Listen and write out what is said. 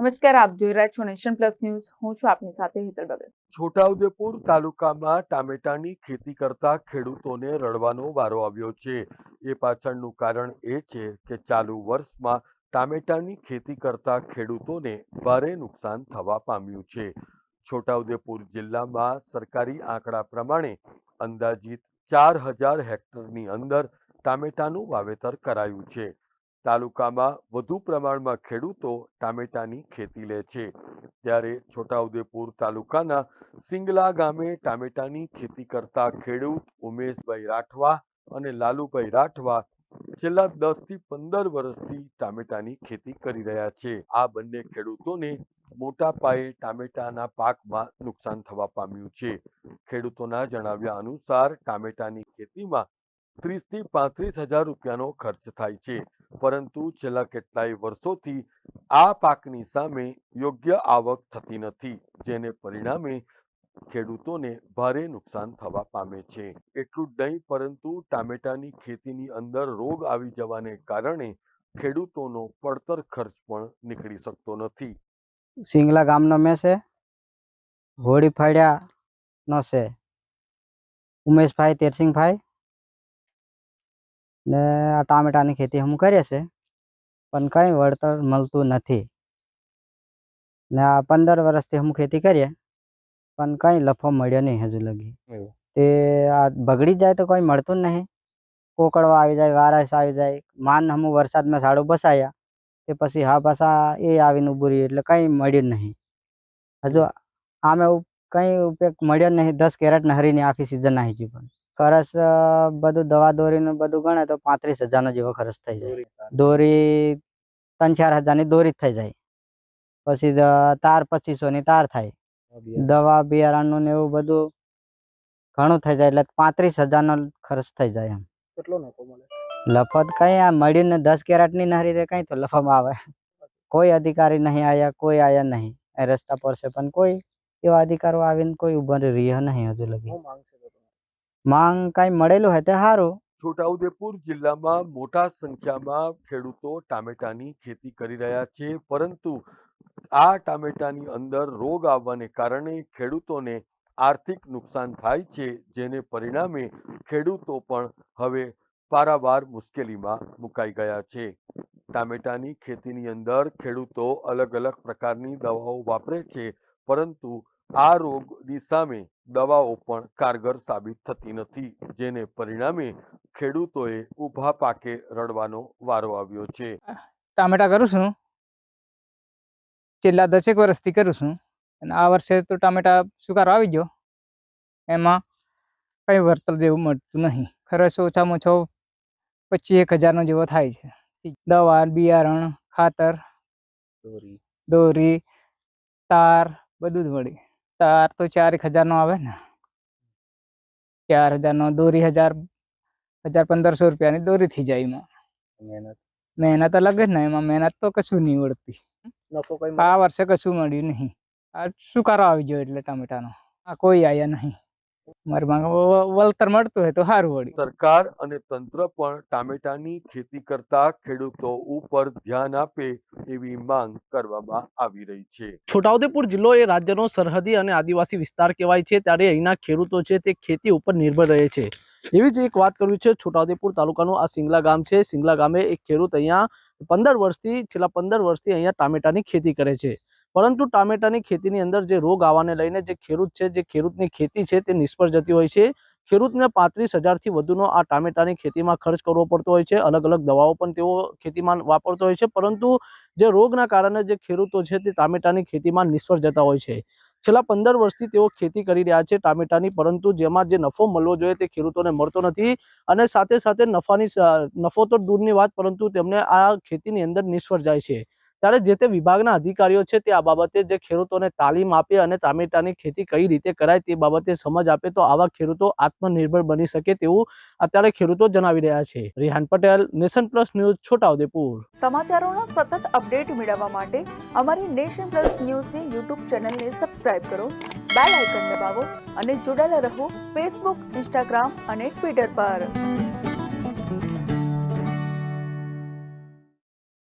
નમસ્કાર, આપ જોઈ રહ્યા છો નેશન પ્લસ ન્યૂઝ. હું છું આપની સાથે હેતલ ભગત. છોટાઉદેપુર તાલુકામાં ટામેટાની ખેતી કરતા ખેડૂતોને રડવાનો વારો આવ્યો છે. એ પાછળનું કારણ એ છે કે ચાલુ વર્ષમાં ટામેટાની ખેતી કરતા ખેડૂતોને ભારે નુકસાન થવા પામ્યું છે. છોટાઉદેપુર જિલ્લામાં સરકારી આંકડા પ્રમાણે અંદાજિત 4000 હેક્ટરની અંદર ટામેટાનું વાવેતર કરાયું છે. તાલુકામાં વધુ પ્રમાણમાં ખેડૂતો ટામેટાની ખેતી લે છે. ત્યારે છોટાઉદેપુર તાલુકાના સિંગલા ગામે ટામેટાની ખેતી કરતા ખેડૂત ઉમેશભાઈ રાઠવા અને લાલુભાઈ રાઠવા છેલ્લા 10 થી 15 વર્ષથી ટામેટાની ખેતી કરી રહ્યા છે. આ બંને ખેડૂતોને મોટા પાયે ટામેટાના પાકમાં નુકસાન થવા પામ્યું છે. ખેડૂતોના જણાવ્યા અનુસાર ટામેટાની ખેતીમાં 30 થી 35,000 રૂપિયાનો ખર્ચ થાય છે, પરંતુ છેલ્લા કેટલાય વર્ષોથી આ પાકની સામે યોગ્ય આવક થતી નથી, જેને પરિણામે ખેડૂતોને ભારે નુકસાન થવા પામે છે. એટલું જ નહીં, પરંતુ ટામેટાની ખેતીની અંદર રોગ આવી જવાને કારણે ખેડૂતોનો પડતર ખર્ચ પણ નીકળી શકતો નથી. સિંગલા ગામનો મેં છે, હોળી ફાડ્યાનો છે ઉમેશભાઈ તેરસિંગભાઈ ને આ ટામેટાની ખેતી हम કરીએ છે, પણ કંઈ વળતર મળતું નથી ને આ 15 વર્ષથી हम ખેતી કરીએ પણ કંઈ લફો મળ્યો નહીં હજુ લગી. તે આ બગડી જાય તો કંઈ મળતું જ નહીં. કોકડવા આવી જાય, વારસ આવી જાય, માન हम વરસાદમાં સાડું બસાયા તે પછી હા પાછા એ આવીને ઊભું રહ્યું એટલે કંઈ મળ્યું નહીં. હજુ આમે કંઈ ઉપયોગ મળ્યો નહીં. 10 કેરેટ હરીની આખી સિઝન આવી ગઈ, પણ ખર્ચ બધું દવા દોરીનું બધું ગણે તો 35,000 જેવો ખર્ચ થઈ જાય. દોરી 3-4 હજારની દોરી જ થઈ જાય, પછી તાર 2500ની તાર થાય, દવા બિયારણનું ને એવું બધું ઘણું થઈ જાય એટલે 35,000નો ખર્ચ થઈ જાય. એમ કેટલો નફો મળે? લફત કઈ આ મળીને 10 કેરેટની નહરી રે કઈ તો લફામાં આવે. કોઈ અધિકારી નહીં આયા, કોઈ આયા નહીં. એ રસ્તા પર છે પણ કોઈ એવા અધિકારો આવીને કોઈ ઉભા રહ્યા નહીં હજુ લગી. માંગ કઈ મળેલું હોય તો સારું. છોટાઉદેપુર જિલ્લામાં મોટા સંખ્યામાં ખેડૂતો ટામેટાની ખેતી કરી રહ્યા છે, પરંતુ આ ટામેટાની અંદર રોગ આવવાને કારણે ખેડૂતોને આર્થિક નુકસાન થાય છે, જેને પરિણામે ખેડૂતો પણ હવે પારાવાર મુશ્કેલીમાં મુકાઈ ગયા છે. ટામેટાની ખેતીની અંદર ખેડૂતો અલગ અલગ પ્રકારની દવાઓ વાપરે છે, પરંતુ આ રોગની સામે દવાઓ પણ કારગર સાબિત થતી નથી, જેને પરિણામે ખેડૂતોએ ઊભા પાકે રડવાનો વારો આવ્યો છે. ટામેટા કરું છું, છેલ્લા 10 વર્ષથી કરું છું, અને આ વર્ષે તો ટામેટા સુકારો આવી ગયો, એમાં કંઈ વળતર જેવું મળતું નહીં. ખર્ચ ઓછામાં ઓછો 25,000 જેવો થાય છે. દવા, બિયારણ, ખાતર, દોરી, તાર બધું જ મળી. તાર તો 4,000 આવે ને, 4,000 દોરી 1,000-1,500 રૂપિયાની દોરી થઈ જાય. એમાં મહેનત અલગ જ ને, એમાં મહેનત તો કશું નહીં વળતી. આ વર્ષે કશું મળ્યું નહીં. આ સુકારો આવી ગયો એટલે ટામેટાનો આ કોઈ આયા નહીં. મારી માંગ વળતર મળતું હોય તો સારું વળી. સરકાર અને તંત્ર પણ ટામેટાની ખેતી કરતા ખેડૂતો ઉપર ધ્યાન આપે એવી માંગ કરવામાં આવી રહી છે. છોટાઉદેપુર જિલ્લો એ રાજ્યનો સરહદી અને આદિવાસી વિસ્તાર કહેવાય છે, ત્યારે અહીંના ખેડૂતો છે તે ખેતી ઉપર નિર્ભર રહે છે. એવી જ એક વાત કરવી છે. છોટાઉદેપુર તાલુકાનું આ સિંગલા ગામ છે. સિંગલા ગામે એક ખેડૂત અહીંયા છેલ્લા 15 વર્ષથી અહીંયા ટામેટાની ખેતી કરે છે, પરંતુ ટામેટાની ખેતીની અંદર જે રોગ આવવાને લઈને જે ખેડૂતની ખેતી છે તે નિષ્ફળ જતી હોય છે. ખેડૂતને 35,000 થી વધુનો આ ટામેટાની ખેતીમાં ખર્ચ કરવો પડતો હોય છે. અલગ અલગ દવાઓ પણ તેઓ ખેતીમાં વાપરતો હોય છે, પરંતુ જે રોગના કારણે જે ખેડૂતો છે તે ટામેટાની ખેતીમાં નિષ્ફળ જતા હોય છે. છેલ્લા 15 વર્ષથી તેઓ ખેતી કરી રહ્યા છે ટામેટાની, પરંતુ જેમાં જે નફો મળવો જોઈએ તે ખેડૂતોને મળતો નથી, અને સાથે સાથે નફો તો દૂરની વાત, પરંતુ તેમને આ ખેતીની અંદર નિષ્ફળ જાય છે. ત્યારે જે તે વિભાગના અધિકારીઓ છે તે આ બાબતે જે ખેડૂતોને તાલીમ આપે અને ટામેટાની ખેતી કઈ રીતે કરાય તે બાબતે સમજ આપે તો આવા ખેડૂતો આત્મનિર્ભર બની શકે તેવું અત્યારે ખેડૂતો જણાવી રહ્યા છે. Rehan Patel, nation plus news, Chhota Udepur. સમાચારોના સતત અપડેટ મેળવવા માટે અમારી નેશન પ્લસ ન્યૂઝની યુટ્યુબ ચેનલને સબસ્ક્રાઇબ કરો, બેલ આઇકન દબાવો અને જોડાયેલા રહો ફેસબુક, ઇન્સ્ટાગ્રામ અને ટ્વિટર પર.